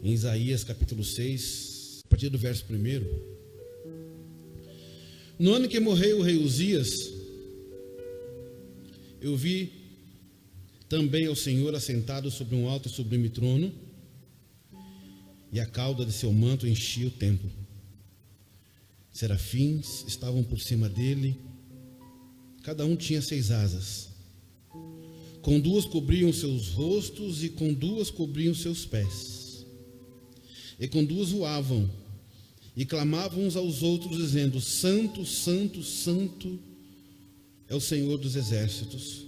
em Isaías capítulo 6, a partir do verso 1. No ano que morreu o rei Uzias, eu vi também ao Senhor assentado sobre um alto e sublime trono, e a cauda de seu manto enchia o templo. Serafins estavam por cima dele, cada um tinha 6 asas. Com 2 cobriam seus rostos, e com 2 cobriam seus pés. E com 2 voavam, e clamavam uns aos outros, dizendo: Santo, Santo, Santo é o Senhor dos exércitos.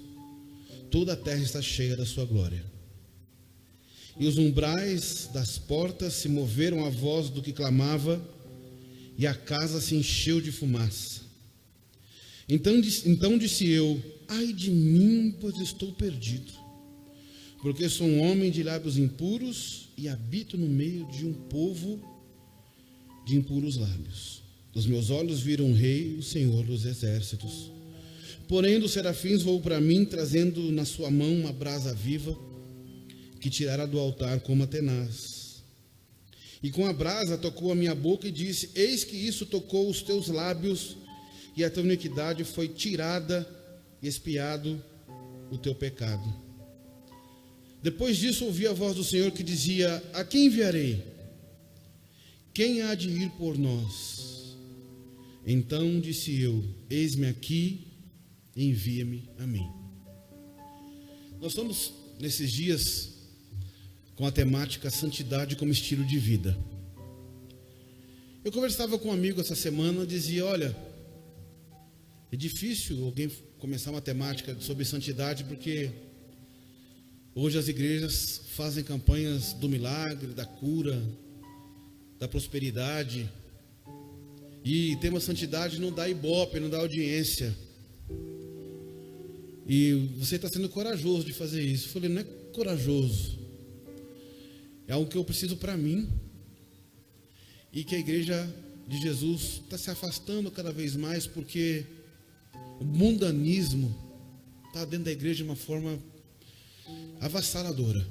Toda a terra está cheia da sua glória. E os umbrais das portas se moveram à voz do que clamava, e a casa se encheu de fumaça. Então disse eu: ai de mim, pois estou perdido, porque sou um homem de lábios impuros e habito no meio de um povo de impuros lábios. Os meus olhos viram o Rei, o Senhor dos exércitos. Porém, dos serafins voou para mim, trazendo na sua mão uma brasa viva, que tirara do altar como a tenaz. E com a brasa tocou a minha boca e disse: eis que isso tocou os teus lábios, e a tua iniquidade foi tirada, e expiado o teu pecado. Depois disso ouvi a voz do Senhor que dizia: a quem enviarei? Quem há de ir por nós? Então disse eu: eis-me aqui, envia-me a mim. Nós estamos nesses dias com a temática santidade como estilo de vida. Eu conversava com um amigo essa semana, dizia: olha, é difícil alguém começar uma temática sobre santidade, porque hoje as igrejas fazem campanhas do milagre, da cura, da prosperidade, e tema santidade não dá ibope, não dá audiência. E você está sendo corajoso de fazer isso. Eu falei: não é corajoso, é algo que eu preciso para mim, e que a igreja de Jesus está se afastando cada vez mais, porque o mundanismo está dentro da igreja de uma forma avassaladora.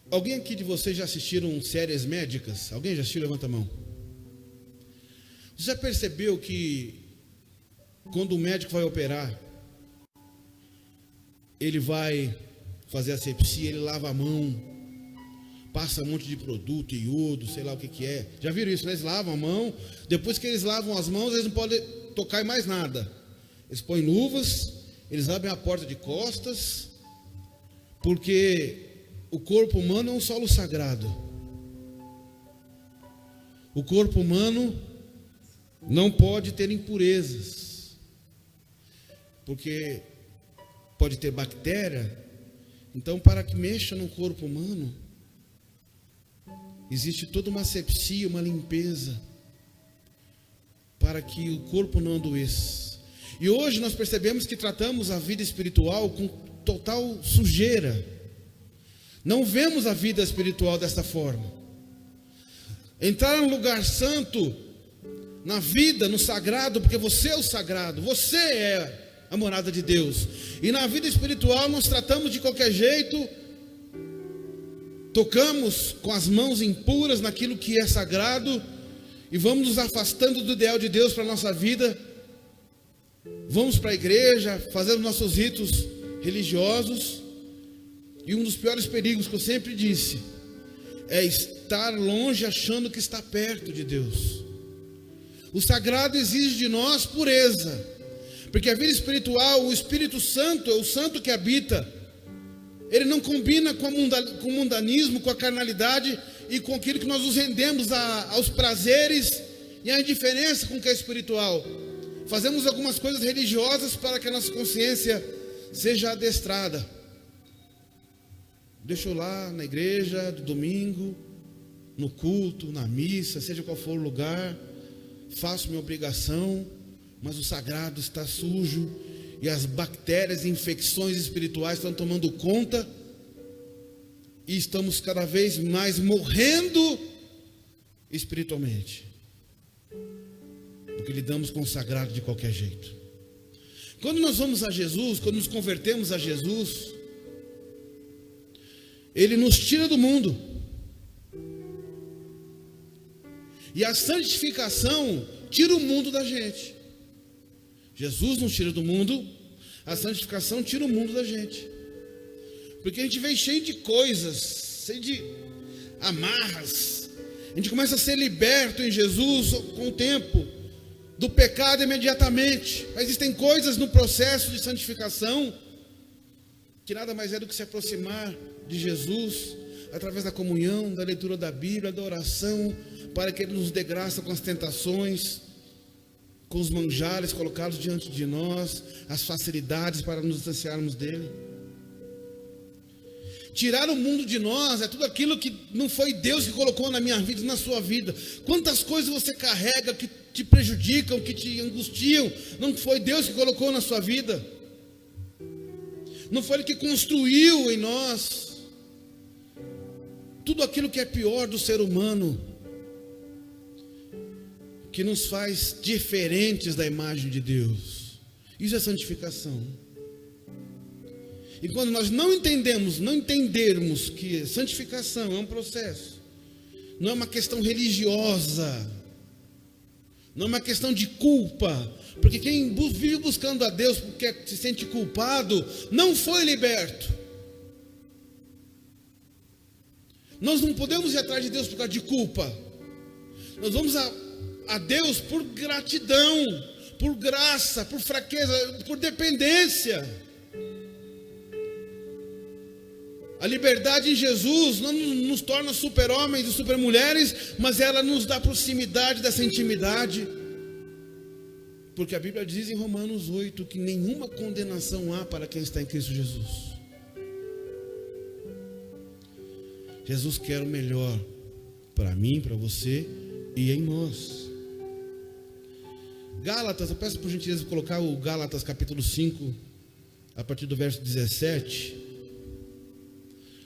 Alguém aqui de vocês já assistiram séries médicas? Alguém já assistiu? Levanta a mão. Você já percebeu que quando o médico vai operar, ele vai fazer asepsia, ele lava a mão, passa um monte de produto, iodo, sei lá o que é. Já viram isso, né? Eles lavam a mão. Depois que eles lavam as mãos, eles não podem tocar em mais nada. Eles põem luvas, eles abrem a porta de costas, porque o corpo humano é um solo sagrado. O corpo humano não pode ter impurezas, porque pode ter bactéria. Então, para que mexa no corpo humano, existe toda uma asepsia, uma limpeza, para que o corpo não adoeça. E hoje nós percebemos que tratamos a vida espiritual com total sujeira. Não vemos a vida espiritual dessa forma. Entrar no lugar santo, na vida, no sagrado, porque você é o sagrado, você é a morada de Deus. E na vida espiritual nós tratamos de qualquer jeito, tocamos com as mãos impuras naquilo que é sagrado, e vamos nos afastando do ideal de Deus para a nossa vida. Vamos para a igreja, fazendo nossos ritos religiosos. E um dos piores perigos que eu sempre disse é estar longe achando que está perto de Deus. O sagrado exige de nós pureza, porque a vida espiritual, o Espírito Santo é o santo que habita. Ele não combina com o mundanismo, com a carnalidade e com aquilo que nós nos rendemos aos prazeres e à indiferença com o que é espiritual. Fazemos algumas coisas religiosas para que a nossa consciência seja adestrada. Deixa eu lá na igreja, do domingo, no culto, na missa, seja qual for o lugar, faço minha obrigação, mas o sagrado está sujo, e as bactérias e infecções espirituais estão tomando conta, e estamos cada vez mais morrendo espiritualmente, porque lidamos com o sagrado de qualquer jeito. Quando nós vamos a Jesus, quando nos convertemos a Jesus, Ele nos tira do mundo. E a santificação tira o mundo da gente. Jesus nos tira do mundo, a santificação tira o mundo da gente. Porque a gente vem cheio de coisas, cheio de amarras. A gente começa a ser liberto em Jesus com o tempo, do pecado imediatamente. Mas existem coisas no processo de santificação que nada mais é do que se aproximar de Jesus através da comunhão, da leitura da Bíblia, da oração, para que Ele nos dê graça com as tentações, com os manjares colocados diante de nós, as facilidades para nos distanciarmos dEle. Tirar o mundo de nós é tudo aquilo que não foi Deus que colocou na minha vida e na sua vida. Quantas coisas você carrega que te prejudicam, que te angustiam, não foi Deus que colocou na sua vida. Não foi Ele que construiu em nós. Tudo aquilo que é pior do ser humano, que nos faz diferentes da imagem de Deus. Isso é santificação. E quando nós não entendermos que santificação é um processo, não é uma questão religiosa, não é uma questão de culpa, porque quem vive buscando a Deus porque se sente culpado, não foi liberto. Nós não podemos ir atrás de Deus por causa de culpa. Nós vamos a Deus por gratidão, por graça, por fraqueza, por dependência. A liberdade em Jesus não nos torna super-homens e super-mulheres, mas ela nos dá proximidade dessa intimidade. Porque a Bíblia diz em Romanos 8 que nenhuma condenação há para quem está em Cristo Jesus. Jesus quer o melhor para mim, para você e em nós. Gálatas, eu peço por gentileza colocar o Gálatas capítulo 5, a partir do verso 17.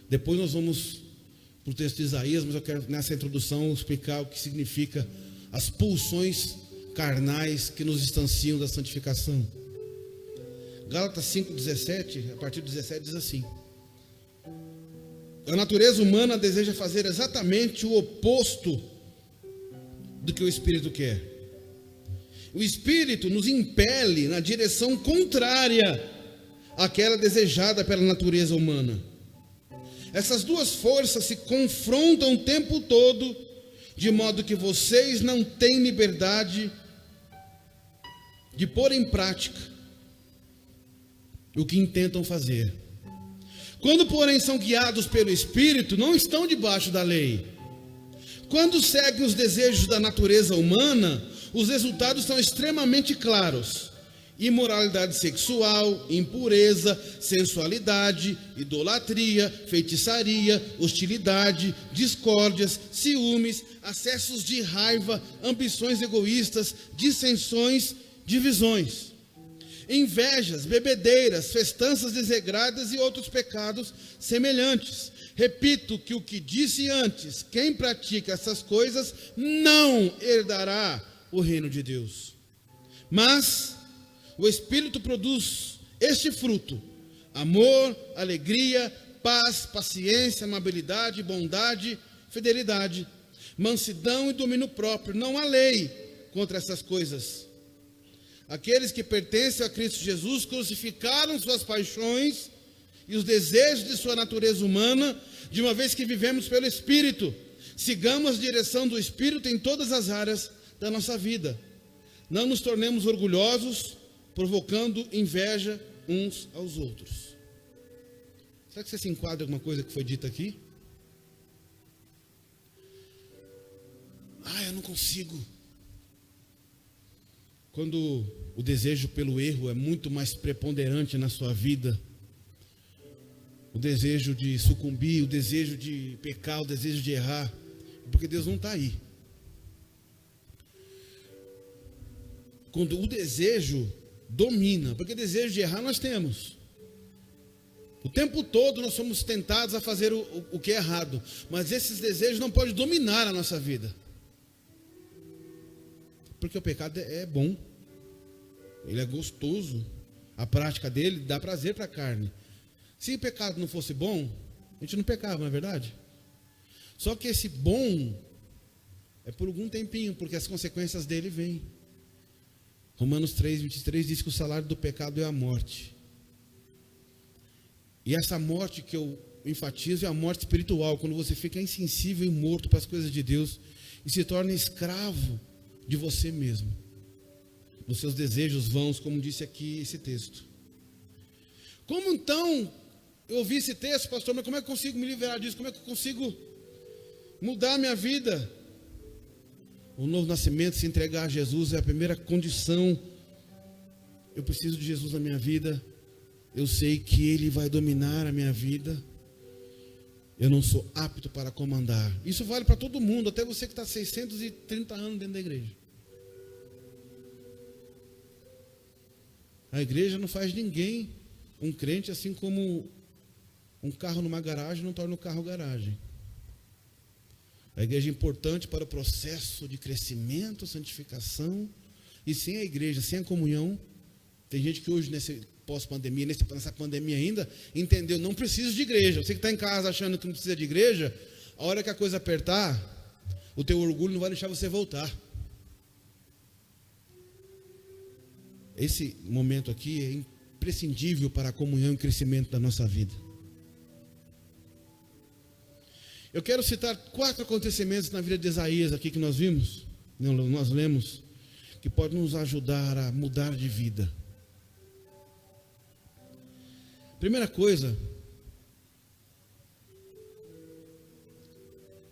Depois nós vamos para o texto de Isaías, mas eu quero nessa introdução explicar o que significa as pulsões carnais que nos distanciam da santificação. Gálatas 5:17, a partir do 17 diz assim: a natureza humana deseja fazer exatamente o oposto do que o Espírito quer. O Espírito nos impele na direção contrária àquela desejada pela natureza humana. Essas duas forças se confrontam o tempo todo, de modo que vocês não têm liberdade de pôr em prática o que intentam fazer. Quando, porém, são guiados pelo Espírito, não estão debaixo da lei. Quando seguem os desejos da natureza humana, os resultados são extremamente claros: imoralidade sexual, impureza, sensualidade, idolatria, feitiçaria, hostilidade, discórdias, ciúmes, acessos de raiva, ambições egoístas, dissensões, divisões, invejas, bebedeiras, festanças desregradas e outros pecados semelhantes. Repito que o que disse antes: quem pratica essas coisas não herdará o reino de Deus. Mas o Espírito produz este fruto: amor, alegria, paz, paciência, amabilidade, bondade, fidelidade, mansidão e domínio próprio. Não há lei contra essas coisas. Aqueles que pertencem a Cristo Jesus crucificaram suas paixões e os desejos de sua natureza humana, de uma vez que vivemos pelo Espírito. Sigamos a direção do Espírito em todas as áreas da nossa vida. Não nos tornemos orgulhosos, provocando inveja uns aos outros. Será que você se enquadra em alguma coisa que foi dita aqui? Eu não consigo. Quando o desejo pelo erro é muito mais preponderante na sua vida, o desejo de sucumbir, o desejo de pecar, o desejo de errar, porque Deus não está aí. Quando o desejo domina, porque desejo de errar nós temos. O tempo todo nós somos tentados a fazer o que é errado, mas esses desejos não podem dominar a nossa vida. Porque o pecado é bom, ele é gostoso, a prática dele dá prazer para a carne. Se o pecado não fosse bom, A gente não pecava, não é verdade? Só que esse bom é por algum tempinho, porque as consequências dele vêm. Romanos 3:23 diz que o salário do pecado é a morte. E essa morte que eu enfatizo é a morte espiritual, quando você fica insensível e morto para as coisas de Deus e se torna escravo de você mesmo, dos seus desejos vãos, como disse aqui esse texto. Como então, eu ouvi esse texto, pastor, mas como é que eu consigo me livrar disso? Como é que eu consigo mudar a minha vida? O novo nascimento, se entregar a Jesus, é a primeira condição. Eu preciso de Jesus na minha vida. Eu sei que Ele vai dominar a minha vida. Eu não sou apto para comandar. Isso vale para todo mundo, até você que está 630 anos dentro da igreja. A igreja não faz ninguém um crente, assim como um carro numa garagem não torna o carro garagem. A igreja é importante para o processo de crescimento, santificação. E sem a igreja, sem a comunhão, tem gente que hoje, nesse pós-pandemia, nessa pandemia ainda, entendeu, não preciso de igreja. Você que está em casa achando que não precisa de igreja, a hora que a coisa apertar, o teu orgulho não vai deixar você voltar. Esse momento aqui é imprescindível para a comunhão e crescimento da nossa vida. Eu quero citar 4 acontecimentos na vida de Isaías aqui que nós vimos, nós lemos, que podem nos ajudar a mudar de vida. Primeira coisa,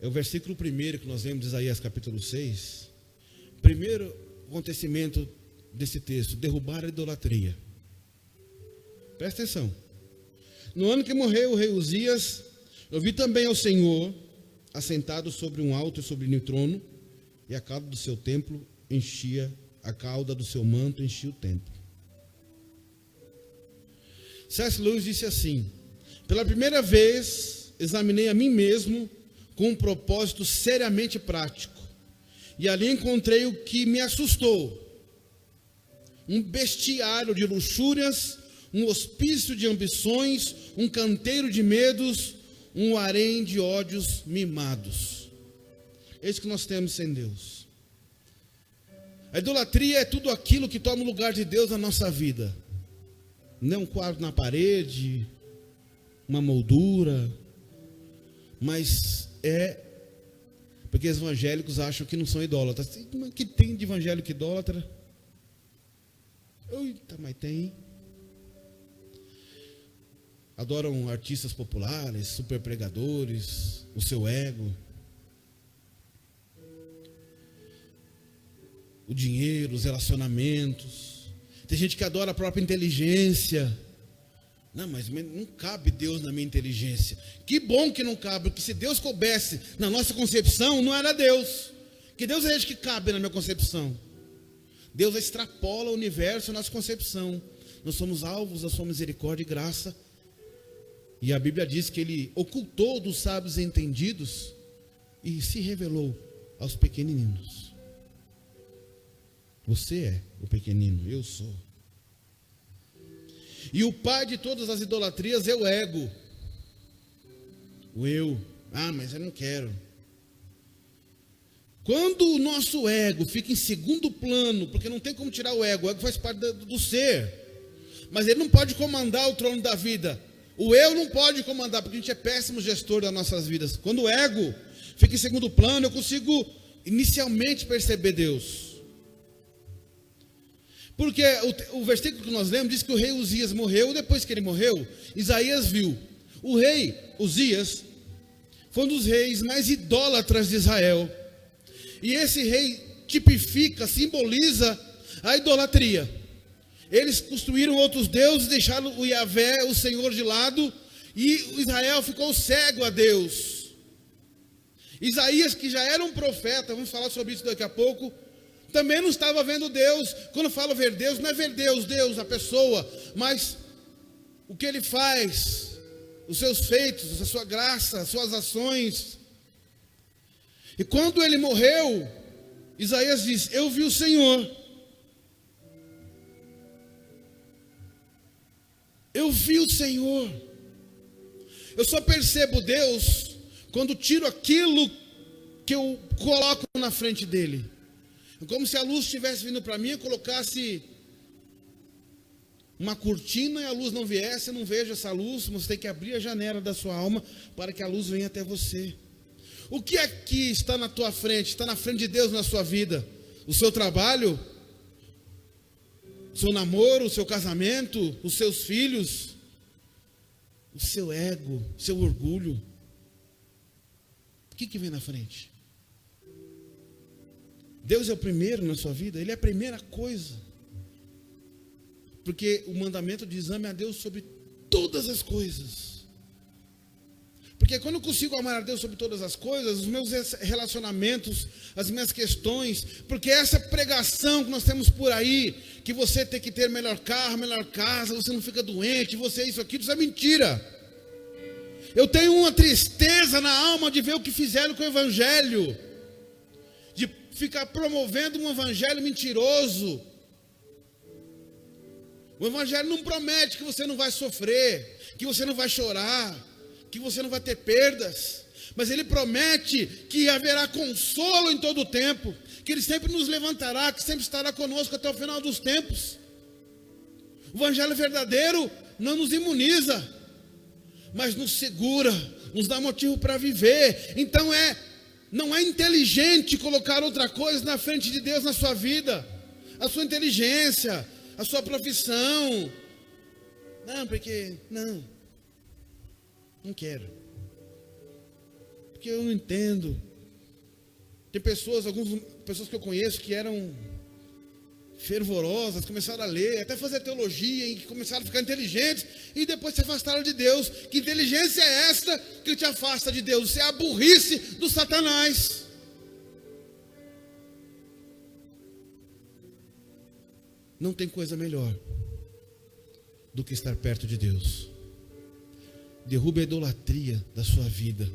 é o versículo 1 que nós lemos de Isaías capítulo 6. Primeiro acontecimento desse texto, derrubar a idolatria. Presta atenção. No ano que morreu o rei Uzias, eu vi também ao Senhor assentado sobre um alto e sublime trono, e a cauda do seu templo enchia, a cauda do seu manto enchia o templo. C.S. Lewis disse assim: pela primeira vez examinei a mim mesmo com um propósito seriamente prático, e ali encontrei o que me assustou: um bestiário de luxúrias, um hospício de ambições, um canteiro de medos, um harém de ódios mimados. É isso que nós temos sem Deus. A idolatria é tudo aquilo que toma o lugar de Deus na nossa vida. Não é um quadro na parede, uma moldura, mas é porque os evangélicos acham que não são idólatras. Mas que tem de evangélico idólatra? Eita, mas tem. Adoram artistas populares, super pregadores, o seu ego, o dinheiro, os relacionamentos. Tem gente que adora a própria inteligência. Não, mas não cabe Deus na minha inteligência. Que bom que não cabe, porque se Deus coubesse na nossa concepção, não era Deus. Que Deus é esse que cabe na minha concepção. Deus extrapola o universo na nossa concepção. Nós somos alvos da sua misericórdia e graça. E a Bíblia diz que Ele ocultou dos sábios e entendidos e se revelou aos pequeninos. Você é o pequenino, eu sou. E o pai de todas as idolatrias é o ego. O eu. Ah, mas eu não quero. Quando o nosso ego fica em segundo plano, porque não tem como tirar o ego faz parte do ser, mas ele não pode comandar o trono da vida. O eu não pode comandar, porque a gente é péssimo gestor das nossas vidas. Quando o ego fica em segundo plano, eu consigo inicialmente perceber Deus. Porque o versículo que nós lemos diz que o rei Uzias morreu, e depois que ele morreu, Isaías viu. O rei Uzias foi um dos reis mais idólatras de Israel. E esse rei tipifica, simboliza a idolatria. Eles construíram outros deuses, deixaram o Yahvé, o Senhor, de lado, e Israel ficou cego a Deus. Isaías, que já era um profeta, vamos falar sobre isso daqui a pouco, também não estava vendo Deus. Quando eu falo ver Deus, não é ver Deus, a pessoa, mas o que Ele faz, os seus feitos, a sua graça, as suas ações. E quando ele morreu, Isaías diz: eu vi o Senhor. Eu vi o Senhor. Eu só percebo Deus quando tiro aquilo que eu coloco na frente dele. É como se a luz estivesse vindo para mim e colocasse uma cortina e a luz não viesse, eu não vejo essa luz, você tem que abrir a janela da sua alma para que a luz venha até você. O que aqui está na tua frente, está na frente de Deus na sua vida? O seu trabalho, o seu namoro, o seu casamento, os seus filhos, o seu ego, o seu orgulho. O que vem na frente? Deus é o primeiro na sua vida, Ele é a primeira coisa. Porque o mandamento diz: ame a Deus sobre todas as coisas. Porque quando eu consigo amar a Deus sobre todas as coisas, os meus relacionamentos, as minhas questões, porque essa pregação que nós temos por aí, que você tem que ter melhor carro, melhor casa, você não fica doente, você isso, aquilo, isso é mentira. Eu tenho uma tristeza na alma de ver o que fizeram com o Evangelho, de ficar promovendo um Evangelho mentiroso. O Evangelho não promete que você não vai sofrer, que você não vai chorar, que você não vai ter perdas, mas Ele promete que haverá consolo em todo o tempo, que Ele sempre nos levantará, que sempre estará conosco até o final dos tempos. O Evangelho verdadeiro não nos imuniza, mas nos segura, nos dá motivo para viver. Então não é inteligente colocar outra coisa na frente de Deus na sua vida, a sua inteligência, a sua profissão. Não, porque não quero, porque eu não entendo. Tem algumas pessoas que eu conheço que eram fervorosas, começaram a ler, até fazer teologia, e começaram a ficar inteligentes, e depois se afastaram de Deus. Que inteligência é esta que te afasta de Deus? Isso é a burrice do Satanás. Não tem coisa melhor do que estar perto de Deus. Derrube a idolatria da sua vida,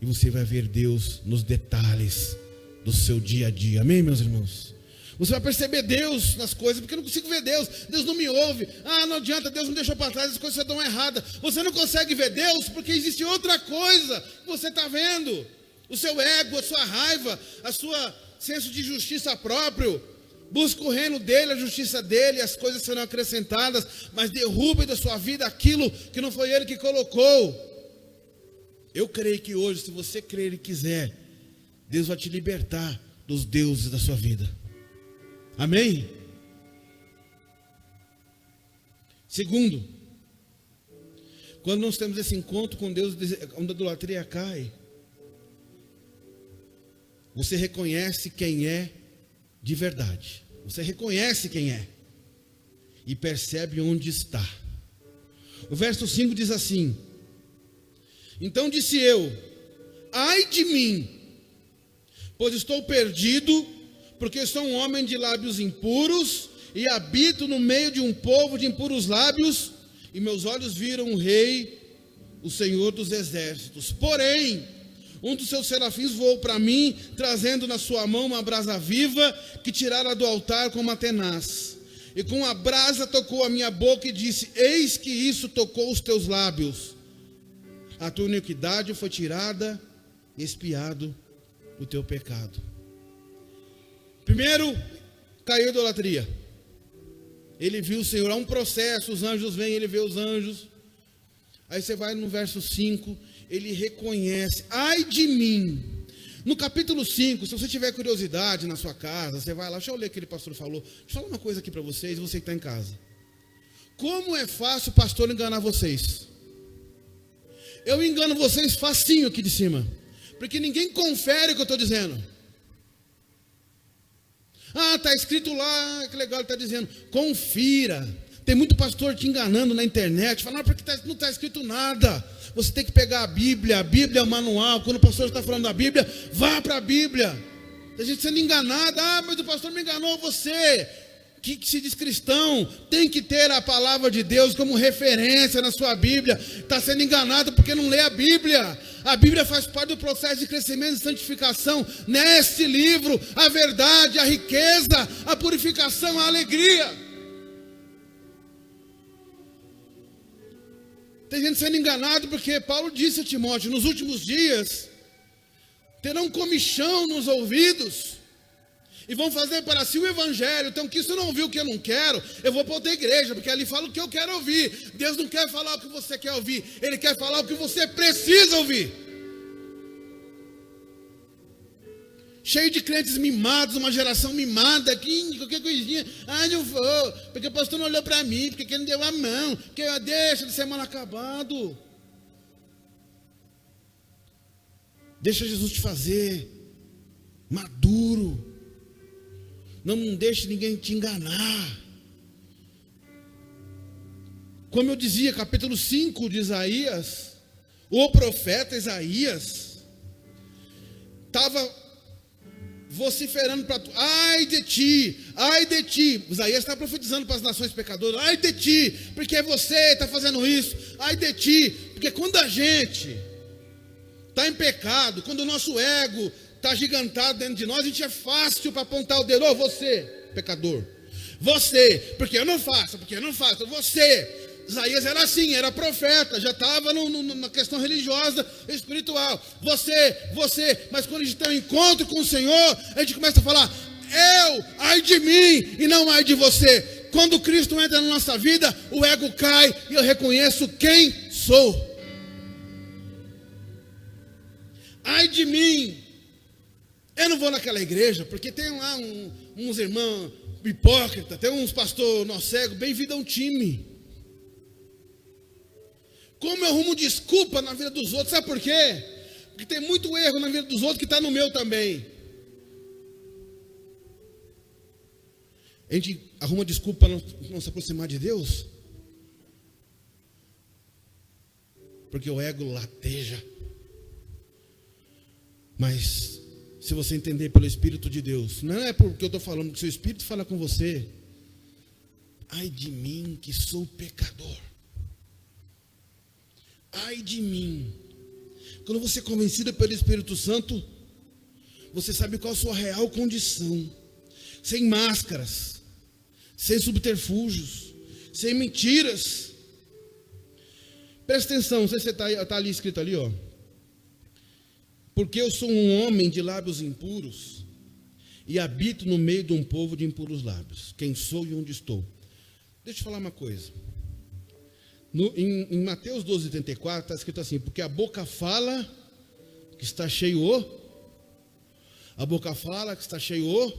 e você vai ver Deus nos detalhes do seu dia a dia. Amém, meus irmãos? Você vai perceber Deus nas coisas, porque eu não consigo ver Deus. Deus não me ouve. Não adianta, Deus me deixou para trás, as coisas estão erradas. Você não consegue ver Deus porque existe outra coisa que você está vendo. O seu ego, a sua raiva, a sua senso de justiça próprio. Busque o reino dele, a justiça dele, as coisas serão acrescentadas. Mas derrube da sua vida aquilo que não foi ele que colocou. Eu creio que hoje, se você crer e quiser, Deus vai te libertar dos deuses da sua vida. Amém? Segundo, quando nós temos esse encontro com Deus, onde a idolatria cai, você reconhece quem é de verdade. Você reconhece quem é e percebe onde está. O verso 5 diz assim: então disse eu: ai de mim, pois estou perdido, porque sou um homem de lábios impuros e habito no meio de um povo de impuros lábios, e meus olhos viram o Rei, o Senhor dos exércitos. Porém, um dos seus serafins voou para mim, trazendo na sua mão uma brasa viva, que tirara do altar com uma tenaz. E com a brasa tocou a minha boca e disse: eis que isso tocou os teus lábios. A tua iniquidade foi tirada, expiado o teu pecado. Primeiro, caiu a idolatria. Ele viu o Senhor, há um processo, os anjos vêm, ele vê os anjos. Aí você vai no verso 5, ele reconhece: ai de mim. No capítulo 5, se você tiver curiosidade na sua casa, você vai lá, deixa eu ler o que aquele pastor falou. Deixa eu falar uma coisa aqui para vocês, você que está em casa. Como é fácil o pastor enganar vocês? Eu engano vocês facinho aqui de cima, porque ninguém confere o que eu estou dizendo. Está escrito lá, que legal, ele está dizendo, confira. Tem muito pastor te enganando na internet, falando porque não está escrito nada. Você tem que pegar a Bíblia é o manual. Quando o pastor está falando da Bíblia, vá para a Bíblia. Tem gente sendo enganada: mas o pastor me enganou. Você que se diz cristão tem que ter a palavra de Deus como referência na sua Bíblia. Está sendo enganado porque não lê a Bíblia. A Bíblia faz parte do processo de crescimento e santificação. Neste livro, a verdade, a riqueza, a purificação, a alegria. Tem gente sendo enganado porque Paulo disse a Timóteo, nos últimos dias terão comichão nos ouvidos e vão fazer para si o evangelho. Então, que se eu não ouvir o que eu não quero, eu vou para outra igreja, porque ali fala o que eu quero ouvir. Deus não quer falar o que você quer ouvir, Ele quer falar o que você precisa ouvir. Cheio de crentes mimados, uma geração mimada aqui, qualquer coisinha. Não vou, porque o pastor não olhou para mim, porque ele não deu a mão, porque deixa de ser mal acabado. Deixa Jesus te fazer maduro. Não deixe ninguém te enganar. Como eu dizia, capítulo 5 de Isaías, o profeta Isaías estava vociferando para tu, ai de ti. Isaías está profetizando para as nações pecadoras, ai de ti, porque você está fazendo isso, ai de ti, porque quando a gente está em pecado, quando o nosso ego está gigantado dentro de nós, a gente é fácil para apontar o dedo, você, pecador, você, porque eu não faço, você. Isaías era assim, era profeta, já estava na questão religiosa, espiritual. Você, mas quando a gente tem um encontro com o Senhor, a gente começa a falar, ai de mim e não ai de você. Quando Cristo entra na nossa vida, o ego cai e eu reconheço quem sou. Ai de mim, eu não vou naquela igreja, porque tem lá uns irmãos hipócritas, tem uns pastor nó cego, bem-vindo a um time. Como eu arrumo desculpa na vida dos outros, sabe por quê? Porque tem muito erro na vida dos outros que está no meu também. A gente arruma desculpa para não se aproximar de Deus, porque o ego lateja. Mas se você entender pelo Espírito de Deus, não é porque eu estou falando, porque o seu Espírito fala com você, ai de mim que sou pecador. Ai de mim. Quando você é convencido pelo Espírito Santo, você sabe qual a sua real condição. Sem máscaras, sem subterfúgios, sem mentiras. Presta atenção, não sei se você está ali escrito ali, ó. Porque eu sou um homem de lábios impuros e habito no meio de um povo de impuros lábios. Quem sou e onde estou? Deixa eu falar uma coisa. Em Mateus 12:34 está escrito assim, porque a boca fala que está cheio a boca fala que está cheio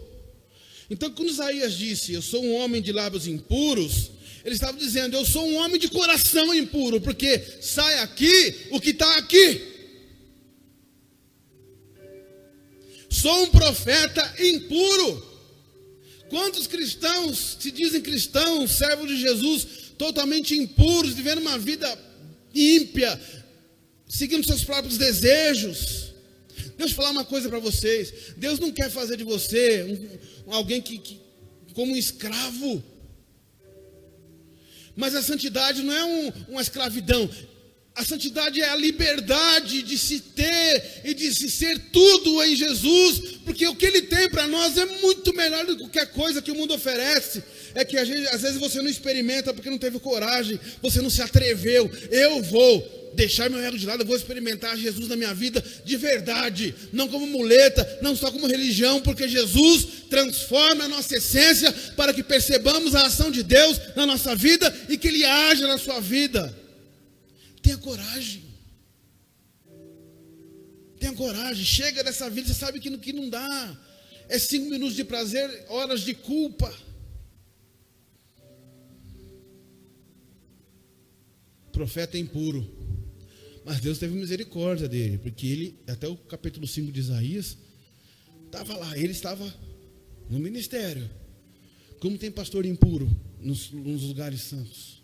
Então quando Isaías disse, eu sou um homem de lábios impuros, ele estava dizendo, eu sou um homem de coração impuro, porque sai aqui o que está aqui. Sou um profeta impuro. Quantos cristãos se dizem cristãos, servos de Jesus, totalmente impuros, vivendo uma vida ímpia, seguindo seus próprios desejos? Deixa eu falar uma coisa para vocês. Deus não quer fazer de você alguém que como um escravo. Mas a santidade não é uma escravidão. A santidade é a liberdade de se ter e de se ser tudo em Jesus, porque o que Ele tem para nós é muito melhor do que qualquer coisa que o mundo oferece. É que às vezes você não experimenta porque não teve coragem, você não se atreveu. Eu vou deixar meu ego de lado, eu vou experimentar Jesus na minha vida de verdade, não como muleta, não só como religião, porque Jesus transforma a nossa essência para que percebamos a ação de Deus na nossa vida e que Ele haja na sua vida. Tenha coragem. Tenha coragem. Chega dessa vida, você sabe que não dá. É 5 minutos de prazer, horas de culpa. Profeta impuro. Mas Deus teve misericórdia dele, porque ele, até o capítulo 5 de Isaías, estava lá, ele estava no ministério. Como tem pastor impuro nos lugares santos?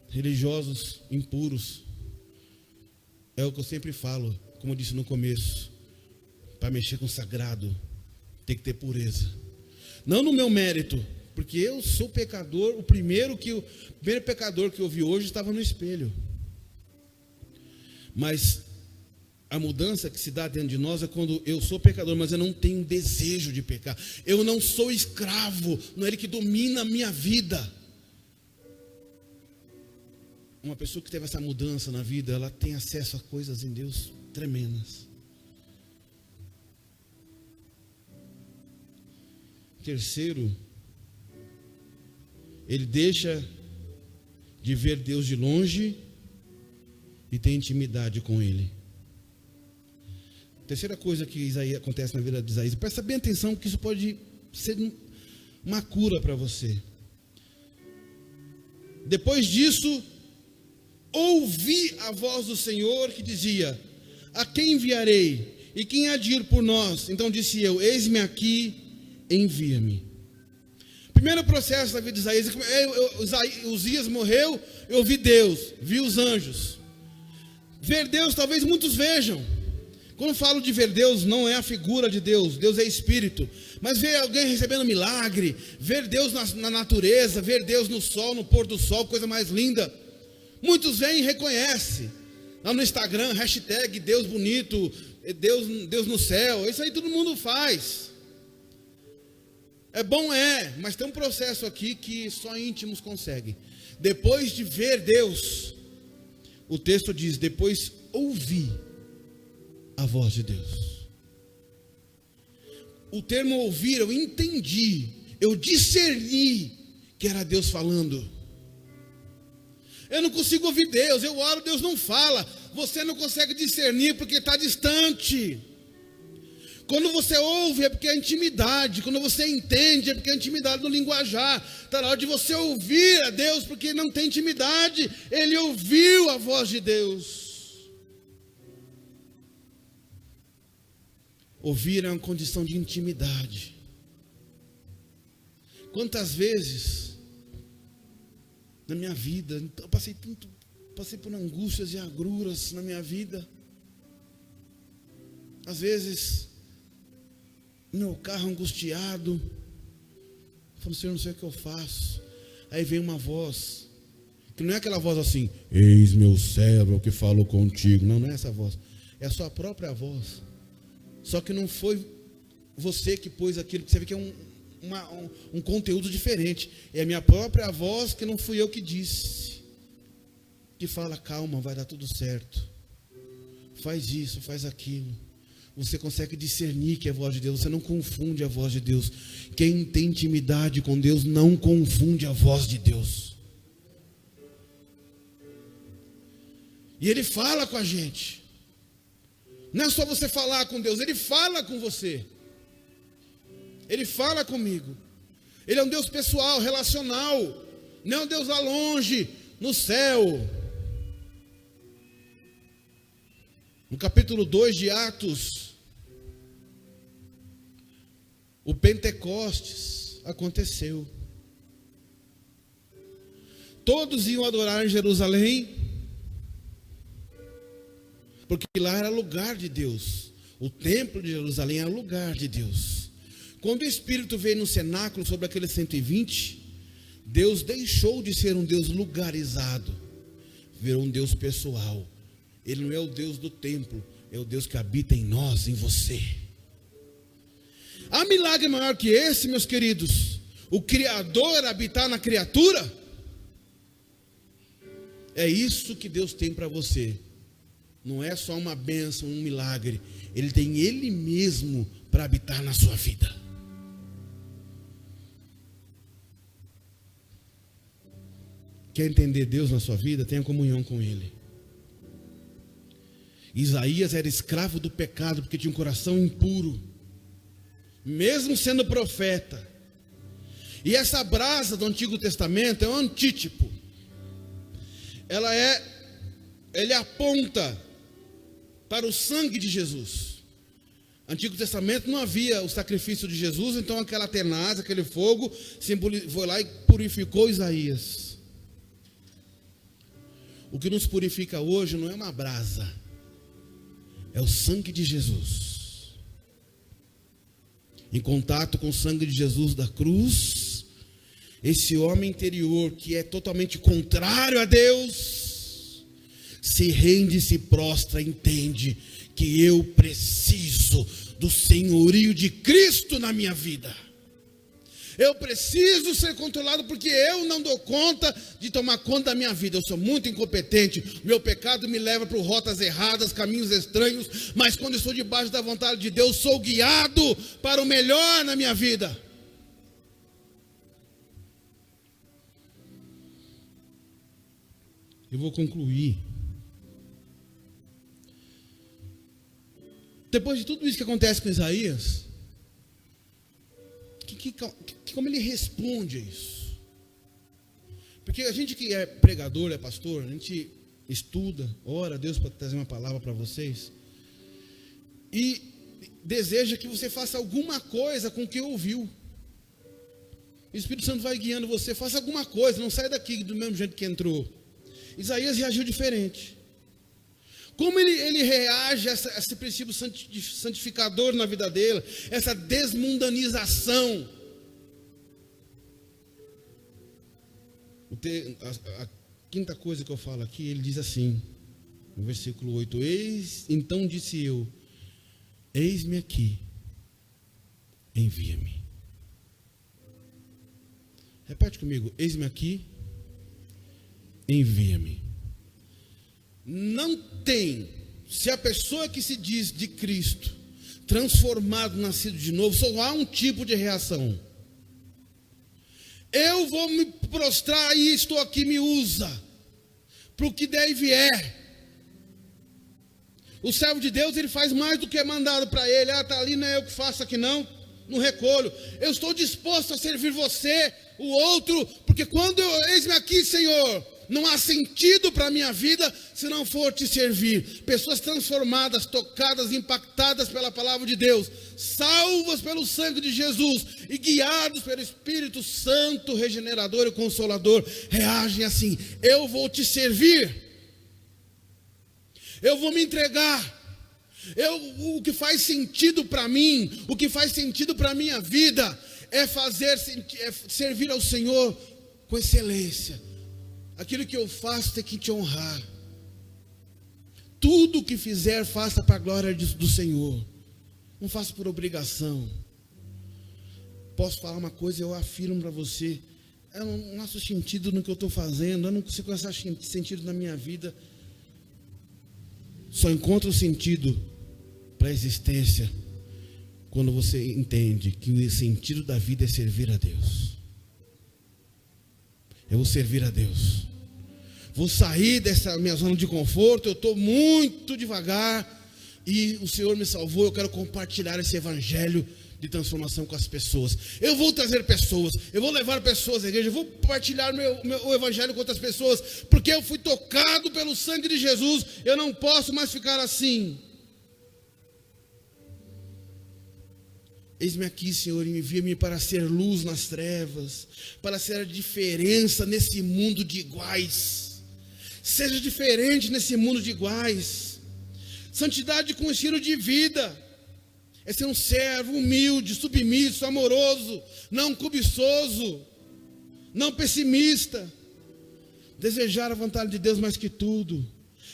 Religiosos impuros. É o que eu sempre falo, como eu disse no começo, para mexer com o sagrado tem que ter pureza. Não no meu mérito, porque eu sou pecador. O primeiro pecador que eu vi hoje estava no espelho. Mas a mudança que se dá dentro de nós é quando eu sou pecador, mas eu não tenho desejo de pecar. Eu não sou escravo, não é Ele que domina a minha vida. uma pessoa que teve essa mudança na vida, ela tem acesso a coisas em Deus tremendas. Terceiro, ele deixa de ver Deus de longe e tem intimidade com Ele. Terceira coisa que acontece na vida de Isaías, presta bem atenção que isso pode ser uma cura para você. Depois disso, ouvi a voz do Senhor que dizia: a quem enviarei? E quem há de ir por nós? Então disse eu: eis-me aqui, envia-me. Primeiro processo da vida de Isaías, Uzias morreu, eu vi Deus, vi os anjos. Ver Deus talvez muitos vejam. Quando falo de ver Deus, não é a figura de Deus, Deus é espírito. Mas ver alguém recebendo milagre, ver Deus na natureza, ver Deus no sol, no pôr do sol, coisa mais linda. Muitos veem e reconhecem. Lá no Instagram, hashtag Deus bonito, Deus no céu, isso aí todo mundo faz. É bom, mas tem um processo aqui que só íntimos conseguem. Depois de ver Deus, o texto diz: depois ouvi a voz de Deus. O termo ouvir, eu entendi, eu discerni que era Deus falando. Eu não consigo ouvir Deus, eu oro, Deus não fala. Você não consegue discernir porque está distante. Quando você ouve é porque é intimidade. Quando você entende é porque é intimidade no linguajar. Está na hora de você ouvir a Deus, porque não tem intimidade. Ele ouviu a voz de Deus. Ouvir é uma condição de intimidade. Quantas vezes na minha vida eu passei por angústias e agruras na minha vida. Às vezes meu carro angustiado, eu falo: Senhor, não sei o que eu faço. Aí vem uma voz, que não é aquela voz assim: eis meu servo que falo contigo. Não, não é essa voz, é a sua própria voz. Só que não foi você que pôs aquilo, que você vê que é um conteúdo diferente. É a minha própria voz, que não fui eu que disse, que fala: calma, vai dar tudo certo, faz isso, faz aquilo. Você consegue discernir que é a voz de Deus. Você não confunde a voz de Deus. Quem tem intimidade com Deus não confunde a voz de Deus. E Ele fala com a gente. Não é só você falar com Deus, Ele fala com você. Ele fala comigo. Ele é um Deus pessoal, relacional. Não é um Deus lá longe, no céu. No capítulo 2 de Atos, o Pentecostes aconteceu. Todos iam adorar em Jerusalém, porque lá era lugar de Deus. O templo de Jerusalém era lugar de Deus. Quando o Espírito veio no cenáculo sobre aqueles 120, Deus deixou de ser um Deus lugarizado, virou um Deus pessoal. Ele não é o Deus do templo, é o Deus que habita em nós, em você. Há milagre maior que esse, meus queridos? O Criador habitar na criatura? É isso que Deus tem para você. Não é só uma bênção, um milagre. Ele tem Ele mesmo para habitar na sua vida. Quer entender Deus na sua vida? Tenha comunhão com Ele. Isaías era escravo do pecado porque tinha um coração impuro, mesmo sendo profeta. E essa brasa do Antigo Testamento é um antítipo. Ele aponta para o sangue de Jesus. No Antigo Testamento não havia o sacrifício de Jesus, então aquela tenaz, aquele fogo, foi lá e purificou Isaías. O que nos purifica hoje não é uma brasa, é o sangue de Jesus. Em contato com o sangue de Jesus da cruz, esse homem interior que é totalmente contrário a Deus, se rende, se prostra, entende que eu preciso do senhorio de Cristo na minha vida. Eu preciso ser controlado porque eu não dou conta de tomar conta da minha vida. Eu sou muito incompetente. Meu pecado me leva por rotas erradas, caminhos estranhos. Mas quando eu estou debaixo da vontade de Deus, sou guiado para o melhor na minha vida. Eu vou concluir. Depois de tudo isso que acontece com Isaías, como ele responde a isso? Porque a gente que é pregador, é pastor, a gente estuda, ora a Deus para trazer uma palavra para vocês, e deseja que você faça alguma coisa com o que ouviu. O Espírito Santo vai guiando você, faça alguma coisa, não saia daqui do mesmo jeito que entrou. Isaías reagiu diferente. Como ele reage a esse princípio santificador na vida dele, essa desmundanização. A quinta coisa que eu falo aqui, ele diz assim, no versículo 8: então disse eu, eis-me aqui, envia-me. Repete comigo: eis-me aqui, envia-me. Não tem, se a pessoa que se diz de Cristo, transformado, nascido de novo, só há um tipo de reação. Eu vou me prostrar e estou aqui, me usa, para o que der e vier. O servo de Deus, ele faz mais do que é mandado para ele. Está ali, não é eu que faço aqui não recolho. Eu estou disposto a servir você, o outro, porque quando eis-me aqui, Senhor, não há sentido para a minha vida se não for te servir. Pessoas transformadas, tocadas, impactadas pela palavra de Deus, salvas pelo sangue de Jesus e guiados pelo Espírito Santo, regenerador e consolador, reagem assim: eu vou te servir, eu vou me entregar. O que faz sentido para mim, o que faz sentido para a minha vida é servir ao Senhor com excelência. Aquilo que eu faço tem que te honrar. Tudo o que fizer, faça para a glória do Senhor. Não faça por obrigação. Posso falar uma coisa, eu afirmo para você: eu não acho sentido no que eu estou fazendo, eu não consigo achar sentido na minha vida. Só encontra o sentido para a existência quando você entende que o sentido da vida é servir a Deus. Eu vou servir a Deus. Vou sair dessa minha zona de conforto. Eu estou muito devagar e o Senhor me salvou. Eu quero compartilhar esse evangelho de transformação com as pessoas. Eu vou trazer pessoas, eu vou levar pessoas à igreja, eu vou compartilhar o evangelho com outras pessoas, porque eu fui tocado pelo sangue de Jesus. Eu não posso mais ficar assim. Eis-me aqui, Senhor, e envia-me para ser luz nas trevas, para ser a diferença nesse mundo de iguais. Seja diferente nesse mundo de iguais. Santidade com estilo de vida é ser um servo humilde, submisso, amoroso, não cobiçoso, não pessimista. Desejar a vontade de Deus mais que tudo.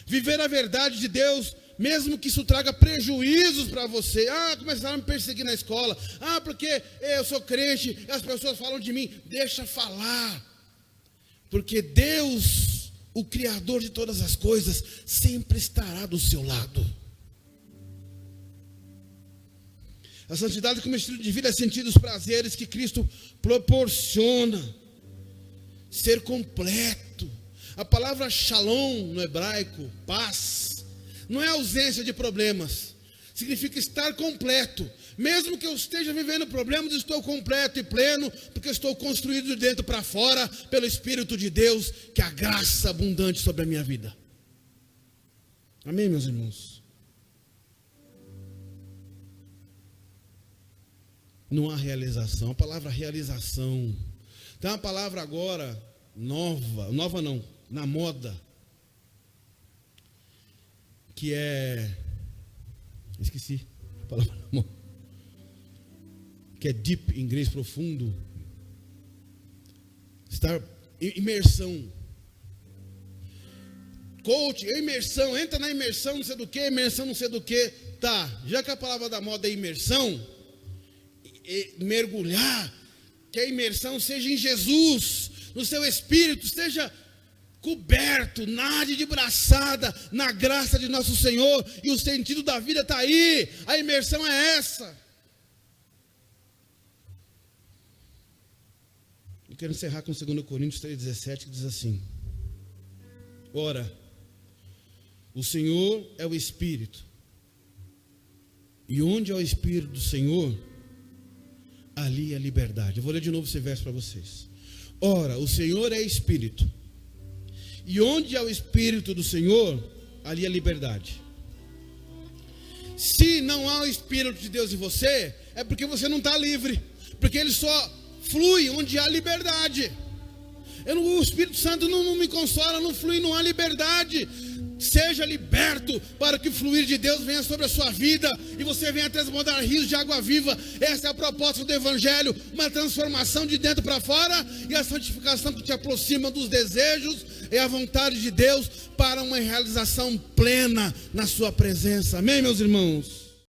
Viver a verdade de Deus, mesmo que isso traga prejuízos para você. Começaram a me perseguir na escola. Porque eu sou crente, as pessoas falam de mim. Deixa falar. Porque Deus, o Criador de todas as coisas, sempre estará do seu lado. A santidade como estilo de vida é sentir os prazeres que Cristo proporciona. Ser completo. A palavra shalom no hebraico, paz, não é ausência de problemas. Significa estar completo. Mesmo que eu esteja vivendo problemas, estou completo e pleno, porque eu estou construído de dentro para fora pelo Espírito de Deus, que é a graça abundante sobre a minha vida. Amém, meus irmãos? Não há realização. A palavra realização. Tem uma palavra agora nova não, na moda, que é, esqueci a palavra na moda, que é deep, em inglês, profundo. Estar imersão. Coach, imersão, entra na imersão, não sei do que, imersão, não sei do que. Tá, já que a palavra da moda é imersão, mergulhar, Que a imersão seja em Jesus, no seu espírito, esteja coberto, nade de braçada na graça de nosso Senhor, e o sentido da vida está aí. A imersão é essa. Eu quero encerrar com 2 Coríntios 3,17, que diz assim: ora, o Senhor é o Espírito, e onde é o Espírito do Senhor, ali é a liberdade. Eu vou ler de novo esse verso para vocês. Ora, o Senhor é Espírito, e onde é o Espírito do Senhor, ali é a liberdade. Se não há o Espírito de Deus em você, é porque você não está livre, porque Ele só flui onde há liberdade. O Espírito Santo não me consola, não flui, não há liberdade. Seja liberto para que o fluir de Deus venha sobre a sua vida e você venha transbordar rios de água viva. Essa é a proposta do Evangelho, uma transformação de dentro para fora, e a santificação que te aproxima dos desejos e a vontade de Deus para uma realização plena na sua presença. Amém, meus irmãos?